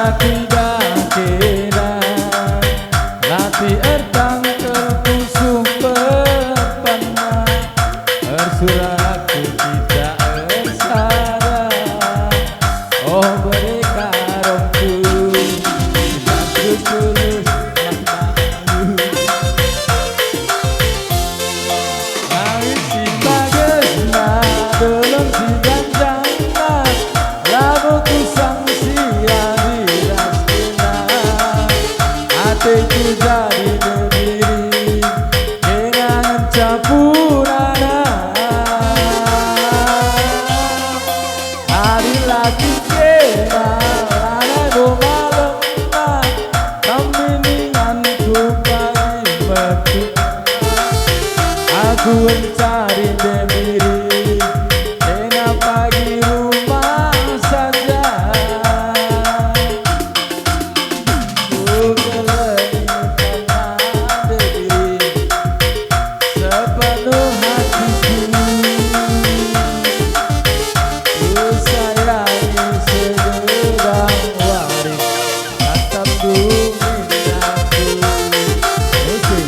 lagi kira lati ertang terpusung pepana ersuratu tidak ersara oh mereka romku aku tulus matamu lawit si bagus belum si ganjana labuku sang siang dirasina hatiku jadi berdiri kenangan capurana hari lagi kena lana malam kambinganku pagi metu aku mencari diri kena pagi rumah saja ku kelenikan diri sepenuh hatiku ku sayangi segerang waris tatap bumi aku musik.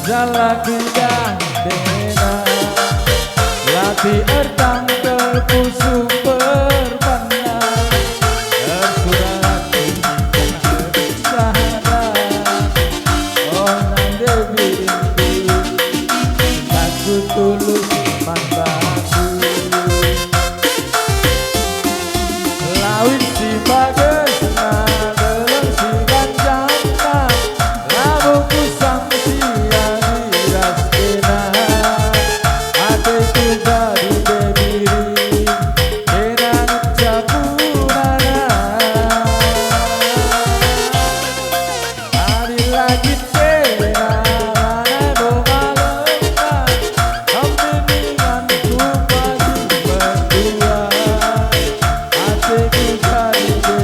Saja lagi dena lati ertang terpusuk berpana tersurat bersahara oh nande birindu aku tulus mataku lawit si bagus belum si ganjana labuku sang siang dirastina hatiku jadi berdiri kenangan capurana hari lagi kena lana malam kambinganku pagi berdua hatiku jadi berdiri.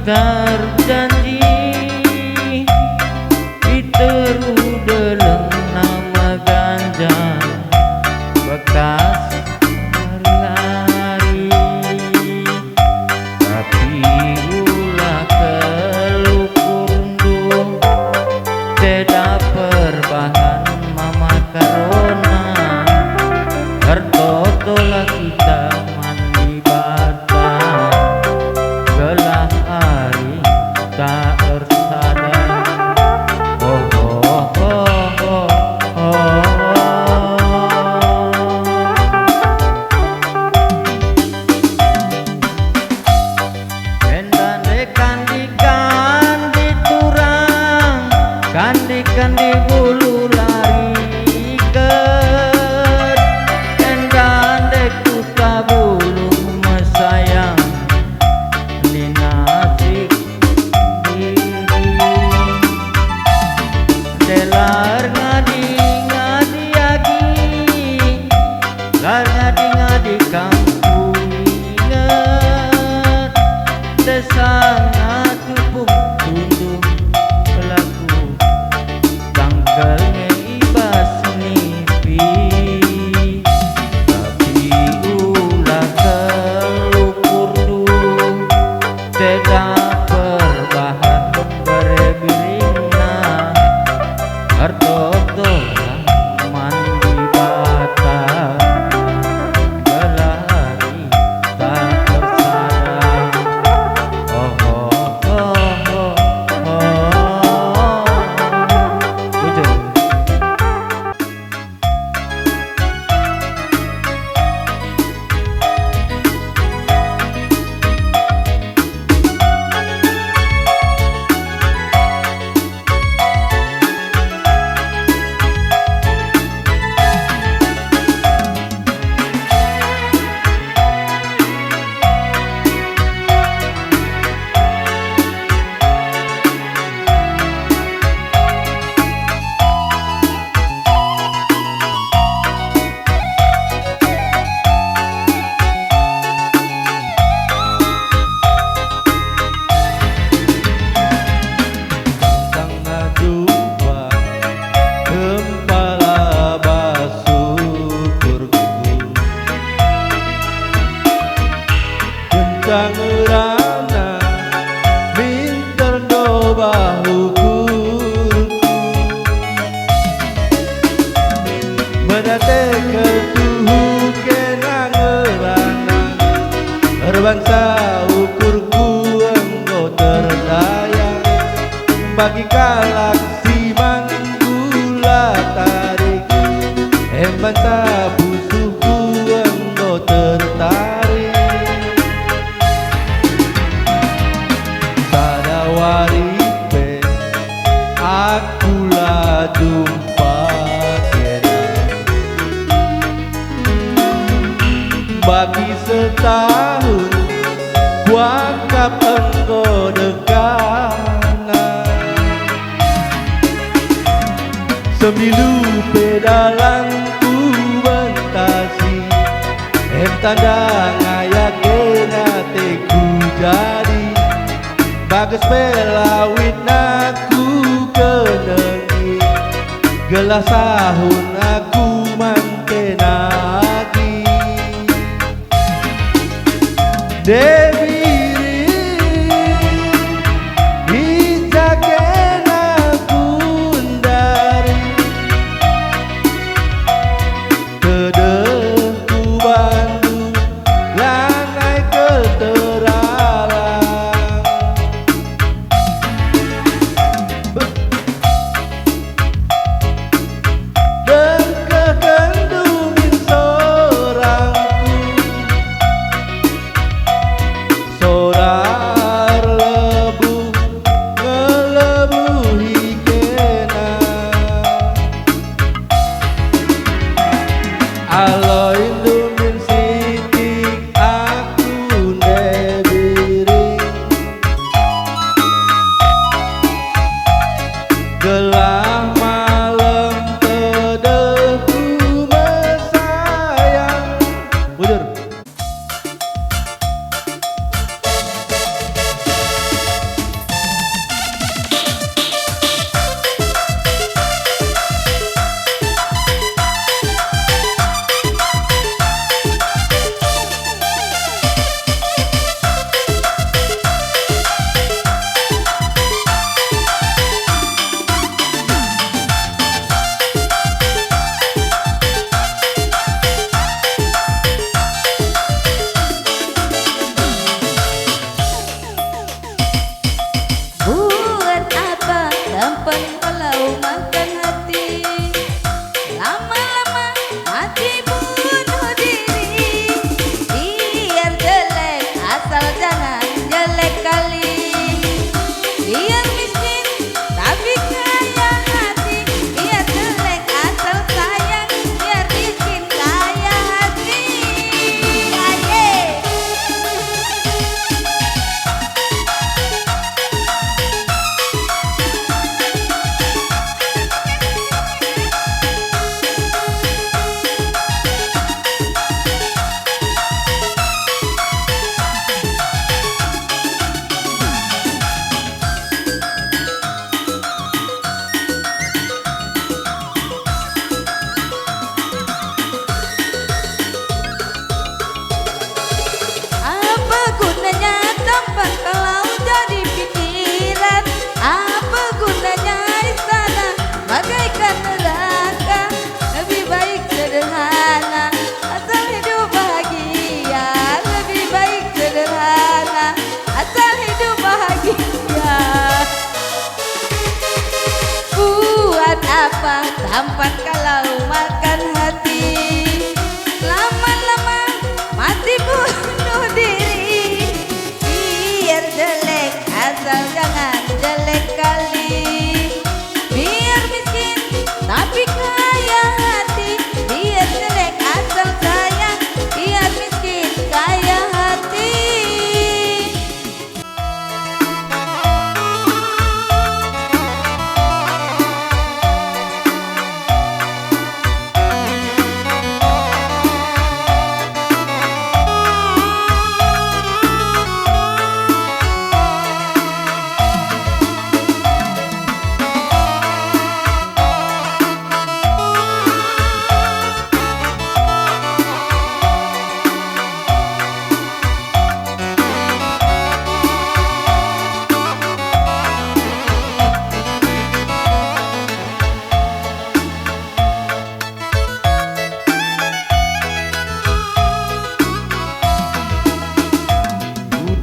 Terjanji diterudeleng nama ganja bekas hari-hari tapi ulah kelukundung tidak perbahan mama karona tertotolah kita mandi bata gelah hari tak tersadar ikan di bulu lari ket endan dek kuta bulu mesayang di nasik diri delar ngadi ngadi agi lar ngadi ngadi kampung inget desang tupung tundung pelaku tanggalnya ibas nipi tapi ulah kelukur du tidak perbahan berebirina hartoto mandi bata gelari tak tersadar. Oh oh oh oh oh. Gitu. Sangerana minter do bahuku menate ketuhu kenangerana berbangsa ukurku engkau terdayang bagi kalak siman gula tarik embanta busuku engkau tertarik waripe akulah jumpa kena bagi setahun kuanggap engkau dekana sembilu pedalang ku bentasi tanda ngayak kena teku jadi bagus pelawit aku kenengi gelas sahun aku mantenagi Dewi ijaken aku dari kedengku Bandung lanai keteralang apa tampan kalau makan hati. Lama-lama mati bunuh diri. Biar jelek asal jangan jelek kali. Biar miskin tapi kaya hati. Biar jelek asal sayang. Biar miskin kaya hati.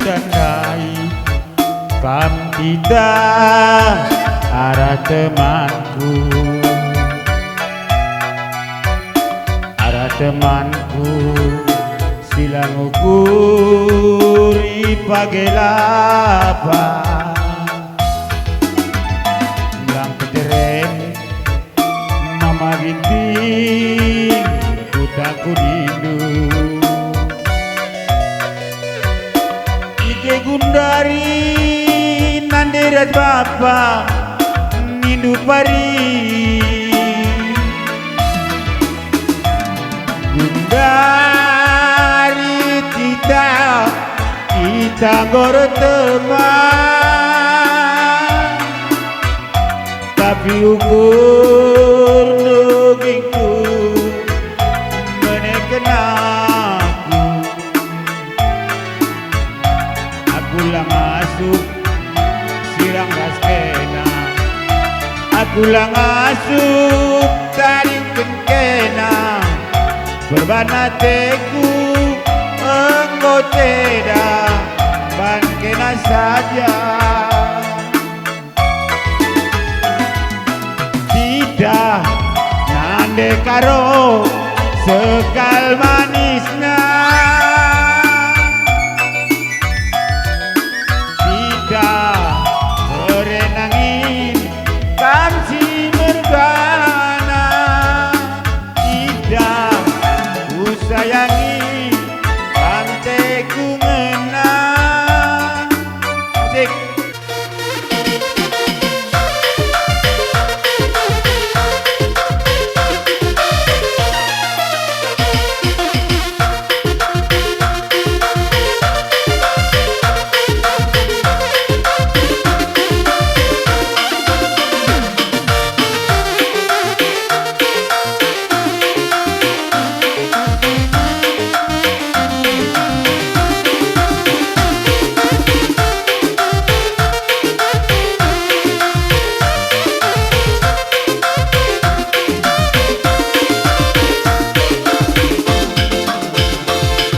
Tandai kam kita arah temanku silang ukuri pagelapa lang keteren mama ginting kutaku dindu Ike gundari nanderat bapa nindu pari gundari kita goro teman tapi ukur nugingku menekenaku aku lang asup sirang raskena aku lang asup taring kenkena berbanateku enggoteda ban kena saja tidak nande karo sekal manisna tidak berenangin kamsi mergana tidak ku sayangi panteku menang cek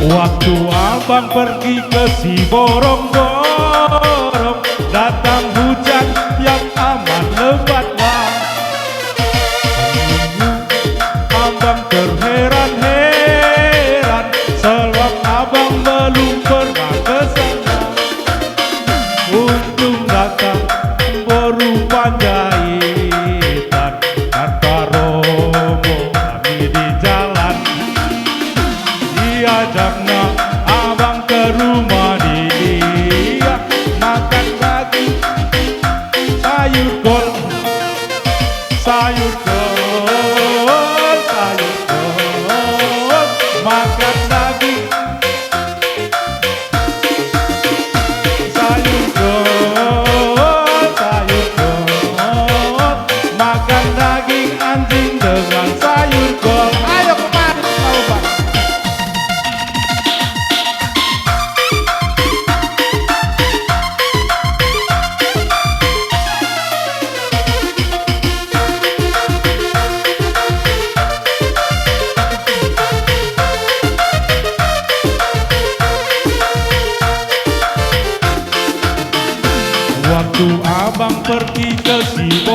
Waktu abang pergi ke si borong-borong, datang hujan yang amat lebatlah. Abang terheran-heran sebab abang belum pernah ke sana. Untung datang berupa jahitan, kata Romo kami di jalan. Diajaknya abang ke rumah dia, makan daging sayur kol, sayur kol, sayur kol, makan daging sayur kol, sayur kol, makan daging anjing dengan sayur kol. Ayo kemari mau bang. Waktu abang pergi ke si